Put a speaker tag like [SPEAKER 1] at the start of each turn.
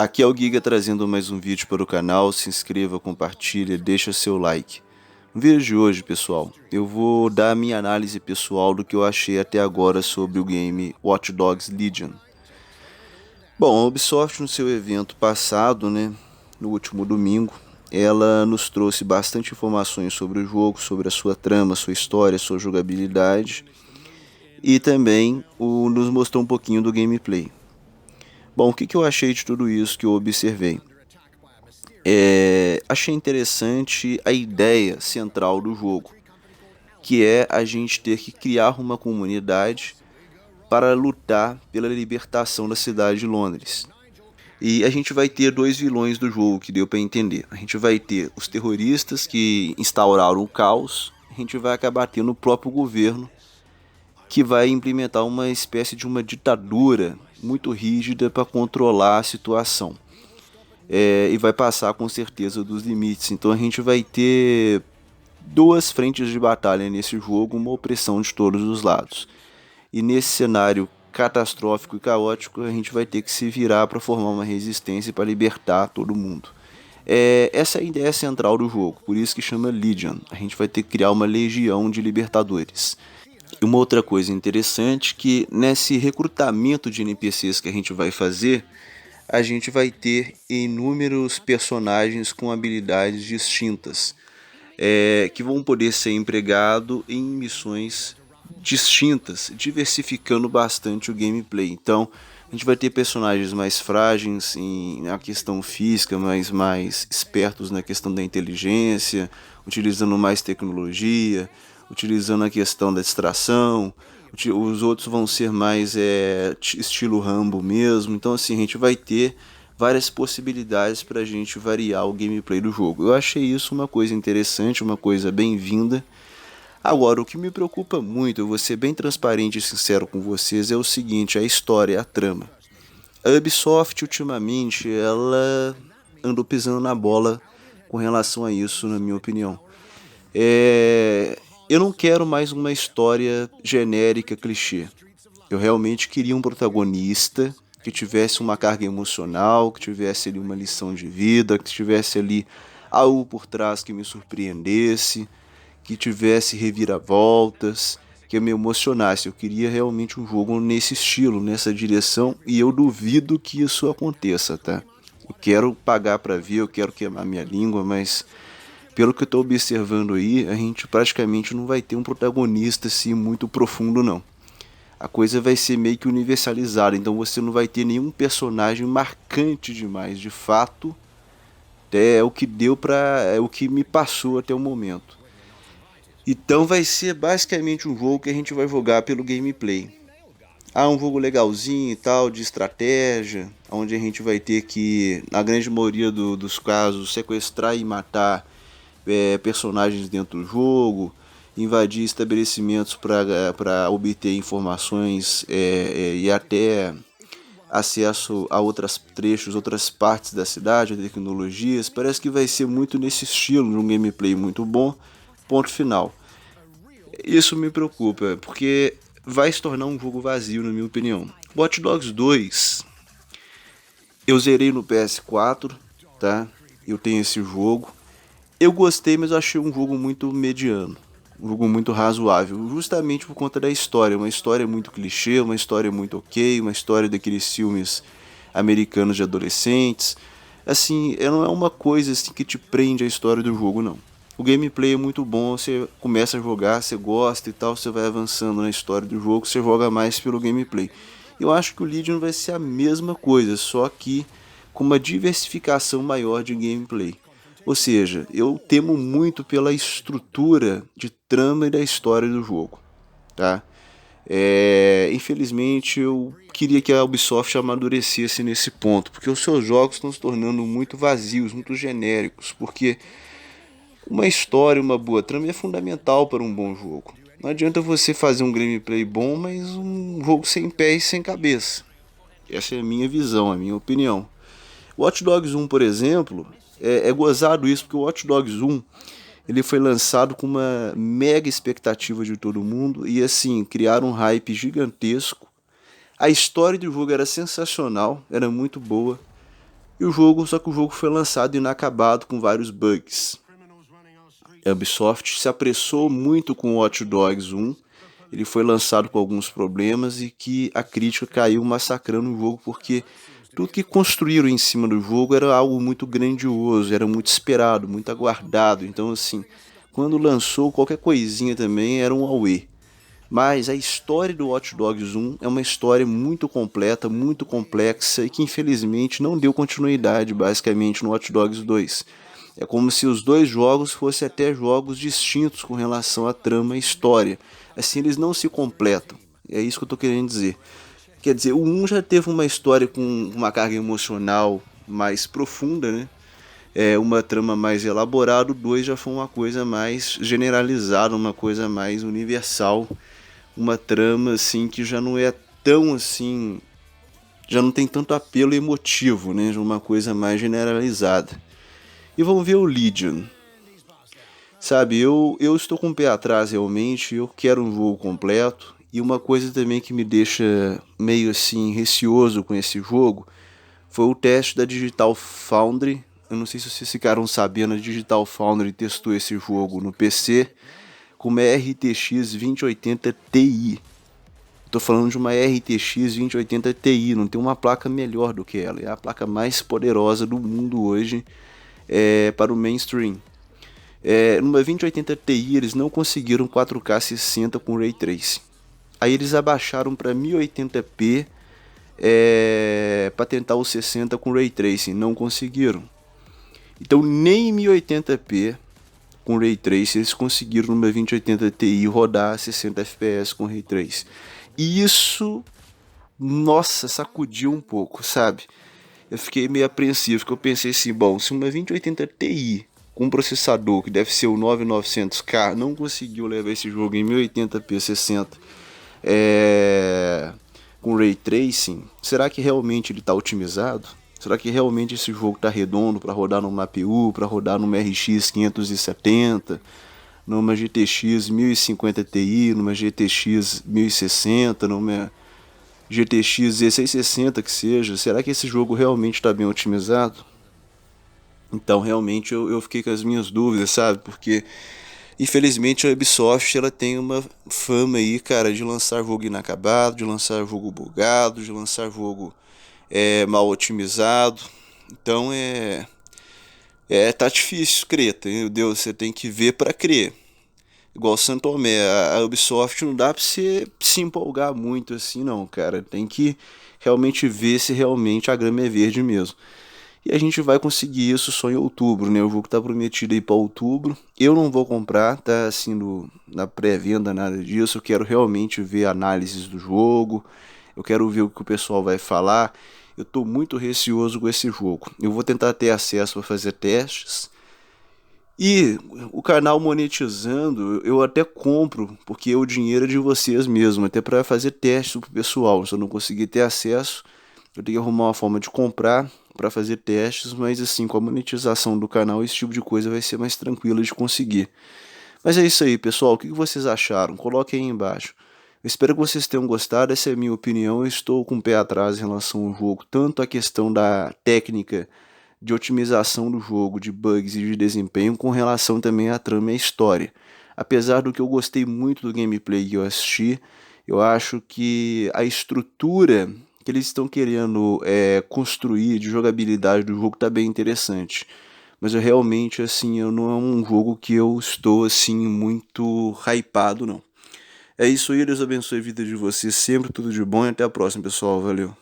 [SPEAKER 1] Aqui é o Giga trazendo mais um vídeo para o canal. Se inscreva, compartilhe, deixa seu like. No vídeo de hoje, pessoal, eu vou dar a minha análise pessoal do que eu achei até agora sobre o game Watch Dogs Legion. Bom, a Ubisoft no seu evento passado, no último domingo, ela nos trouxe bastante informações sobre o jogo, sobre a sua trama, sua história, sua jogabilidade e também nos mostrou um pouquinho do gameplay. Bom, o que eu achei de tudo isso que eu observei? Achei interessante a ideia central do jogo, que é a gente ter que criar uma comunidade para lutar pela libertação da cidade de Londres. E a gente vai ter dois vilões do jogo, que deu para entender. A gente vai ter os terroristas que instauraram o caos, a gente vai acabar tendo o próprio governo, que vai implementar uma espécie de uma ditadura muito rígida para controlar a situação. E vai passar com certeza dos limites. Então a gente vai ter duas frentes de batalha nesse jogo, uma opressão de todos os lados. E nesse cenário catastrófico e caótico, a gente vai ter que se virar para formar uma resistência para libertar todo mundo. Essa é a ideia central do jogo, por isso que chama Legion. A gente vai ter que criar uma legião de libertadores. E uma outra coisa interessante que nesse recrutamento de NPCs que a gente vai fazer, a gente vai ter inúmeros personagens com habilidades distintas, que vão poder ser empregados em missões distintas, diversificando bastante o gameplay. Então a gente vai ter personagens mais frágeis na questão física, mas mais espertos na questão da inteligência, utilizando mais tecnologia, utilizando a questão da distração. Os outros vão ser mais estilo Rambo mesmo. Então assim, a gente vai ter várias possibilidades para a gente variar o gameplay do jogo. Eu achei isso uma coisa interessante, uma coisa bem-vinda. Agora, o que me preocupa muito, eu vou ser bem transparente e sincero com vocês, é o seguinte: a história, a trama. A Ubisoft, ultimamente, ela andou pisando na bola com relação a isso, na minha opinião. Eu não quero mais uma história genérica, clichê. Eu realmente queria um protagonista que tivesse uma carga emocional, que tivesse ali uma lição de vida, que tivesse ali algo por trás que me surpreendesse, que tivesse reviravoltas, que me emocionasse. Eu queria realmente um jogo nesse estilo, nessa direção, e eu duvido que isso aconteça, tá? Eu quero pagar pra ver, eu quero queimar minha língua, mas pelo que eu tô observando aí, a gente praticamente não vai ter um protagonista assim muito profundo, não. A coisa vai ser meio que universalizada, então você não vai ter nenhum personagem marcante demais, de fato. É o que deu pra. É o que me passou até o momento. Então vai ser basicamente um jogo que a gente vai jogar pelo gameplay. Um jogo legalzinho e tal, de estratégia, onde a gente vai ter que, na grande maioria dos casos, sequestrar e matar personagens dentro do jogo, invadir estabelecimentos para obter informações e até acesso a outros trechos, outras partes da cidade, tecnologias. Parece que vai ser muito nesse estilo, num gameplay muito bom, ponto final. Isso me preocupa, porque vai se tornar um jogo vazio, na minha opinião. Watch Dogs 2, eu zerei no PS4, tá? Eu tenho esse jogo. Eu gostei, mas eu achei um jogo muito mediano. Um jogo muito razoável, justamente por conta da história. Uma história muito clichê, uma história muito ok, uma história daqueles filmes americanos de adolescentes. Assim, não é uma coisa assim que te prende a história do jogo, não. O gameplay é muito bom, você começa a jogar, você gosta e tal, você vai avançando na história do jogo, você joga mais pelo gameplay. Eu acho que o Legion vai ser a mesma coisa, só que com uma diversificação maior de gameplay. Ou seja, eu temo muito pela estrutura de trama e da história do jogo, tá? Infelizmente eu queria que a Ubisoft amadurecesse nesse ponto, porque os seus jogos estão se tornando muito vazios, muito genéricos, porque uma história, uma boa trama é fundamental para um bom jogo. Não adianta você fazer um gameplay bom, mas um jogo sem pé e sem cabeça. Essa é a minha visão, a minha opinião. Watch Dogs 1, por exemplo, é gozado isso, porque o Watch Dogs 1 ele foi lançado com uma mega expectativa de todo mundo e assim, criaram um hype gigantesco. A história do jogo era sensacional, era muito boa. Só que o jogo foi lançado inacabado com vários bugs. A Ubisoft se apressou muito com o Watch Dogs 1. Ele foi lançado com alguns problemas e que a crítica caiu massacrando o jogo porque tudo que construíram em cima do jogo era algo muito grandioso, era muito esperado, muito aguardado. Então, assim, quando lançou qualquer coisinha também era um auê. Mas a história do Watch Dogs 1 é uma história muito completa, muito complexa e que infelizmente não deu continuidade basicamente no Watch Dogs 2. É como se os dois jogos fossem até jogos distintos com relação à trama e história. Assim, eles não se completam. É isso que eu estou querendo dizer. Quer dizer, o 1 já teve uma história com uma carga emocional mais profunda, né? Uma trama mais elaborada, o 2 já foi uma coisa mais generalizada, uma coisa mais universal, uma trama assim que já não é tão assim, já não tem tanto apelo emotivo, né? Uma coisa mais generalizada. E vamos ver o Legion. Sabe, eu estou com o pé atrás realmente, eu quero um jogo completo. E uma coisa também que me deixa meio assim receoso com esse jogo foi o teste da Digital Foundry. Eu não sei se vocês ficaram sabendo, a Digital Foundry testou esse jogo no PC com uma RTX 2080 Ti. Tô falando de uma RTX 2080 Ti, não tem uma placa melhor do que ela. É a placa mais poderosa do mundo hoje para o mainstream. Numa 2080 Ti eles não conseguiram 4K 60 com Ray Tracing. Aí eles abaixaram para 1080p para tentar o 60 com Ray Tracing, não conseguiram. Então nem 1080p com Ray Tracing eles conseguiram numa 2080 Ti rodar 60 FPS com Ray Tracing. E isso, nossa, sacudiu um pouco, sabe? Eu fiquei meio apreensivo, porque eu pensei assim, bom, se uma 2080 Ti com um processador que deve ser o 9900K não conseguiu levar esse jogo em 1080p 60 com Ray Tracing, será que realmente ele está otimizado? Será que realmente esse jogo está redondo para rodar numa APU, para rodar numa RX 570, numa GTX 1050 Ti, numa GTX 1060, numa GTX 1660 que seja? Será que esse jogo realmente está bem otimizado? Então realmente eu fiquei com as minhas dúvidas, sabe? Porque infelizmente a Ubisoft ela tem uma fama aí, cara, de lançar jogo inacabado, de lançar jogo bugado, de lançar jogo mal otimizado. Então tá difícil crer, entendeu? Você tem que ver para crer. Igual Santo Tomé, a Ubisoft não dá pra você se empolgar muito assim não, cara. Tem que realmente ver se realmente a grama é verde mesmo. E a gente vai conseguir isso só em outubro, né? O jogo tá prometido aí para outubro. Eu não vou comprar, tá assim na pré-venda, nada disso. Eu quero realmente ver análises do jogo. Eu quero ver o que o pessoal vai falar. Eu tô muito receoso com esse jogo. Eu vou tentar ter acesso para fazer testes. E o canal monetizando, eu até compro, porque o dinheiro é de vocês mesmo, até para fazer testes pro pessoal. Se eu não conseguir ter acesso, eu tenho que arrumar uma forma de comprar para fazer testes, mas assim, com a monetização do canal, esse tipo de coisa vai ser mais tranquilo de conseguir. Mas é isso aí, pessoal. O que vocês acharam? Coloquem aí embaixo. Eu espero que vocês tenham gostado. Essa é a minha opinião. Eu estou com o pé atrás em relação ao jogo, tanto a questão da técnica de otimização do jogo, de bugs e de desempenho, com relação também à trama e à história. Apesar do que eu gostei muito do gameplay que eu assisti, eu acho que a estrutura que eles estão querendo construir de jogabilidade do jogo está bem interessante. Mas eu realmente, assim, eu não é um jogo que eu estou, assim, muito hypado, não. É isso aí, Deus abençoe a vida de vocês sempre, tudo de bom e até a próxima, pessoal. Valeu.